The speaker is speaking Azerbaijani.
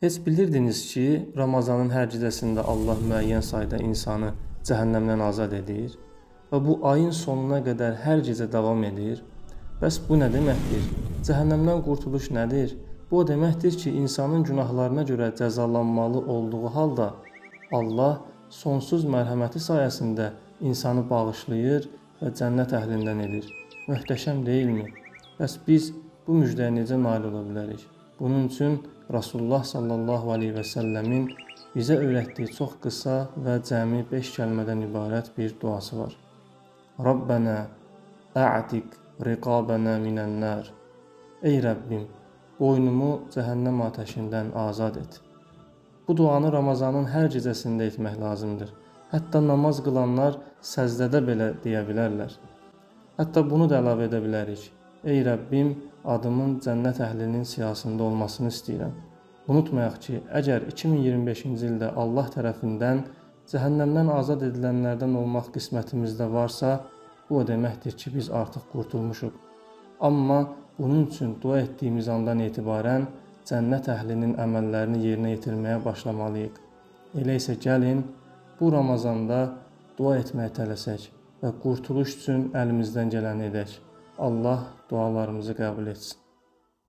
Heç bilirdiniz ki, Ramazanın hər gecəsində Allah müəyyən sayda insanı cəhənnəmdən azad edir və bu ayın sonuna qədər hər gecə davam edir? Bəs bu nə deməkdir? Cəhənnəmdən qurtuluş nədir? Bu o deməkdir ki, insanın günahlarına görə cəzalanmalı olduğu halda Allah sonsuz mərhəməti sayəsində insanı bağışlayır və cənnət əhlindən edir. Möhtəşəm deyilmi? Bəs biz bu müjdəyə necə nail ola bilərik? Bunun üçün Rasulullah sallallahu aleyhi və səlləmin bizə öyrətdiyi çox qısa və cəmi 5 kəlmədən ibarət bir duası var. Rabbənə ə'tik riqabənə minən-nar. Ey Rəbbim, boynumu cəhənnəm atəşindən azad et. Bu duanı Ramazanın hər gecəsində etmək lazımdır. Hətta namaz qılanlar səzdədə belə deyə bilərlər. Hətta bunu da əlavə edə bilərik. Ey Rəbbim, adımın cənnət əhlinin siyahısında olmasını istəyirəm. Unutmayaq ki, əgər 2025-ci ildə Allah tərəfindən cəhənnəmdən azad edilənlərdən olmaq qismətimizdə varsa, bu o deməkdir ki, biz artıq qurtulmuşuq. Amma bunun üçün dua etdiyimiz andan etibarən cənnət əhlinin əməllərini yerinə yetirməyə başlamalıyıq. Elə isə gəlin, bu Ramazanda dua etməyə tələsək və qurtuluş üçün əlimizdən gələni edək. Allah dualarımızı qəbul etsin.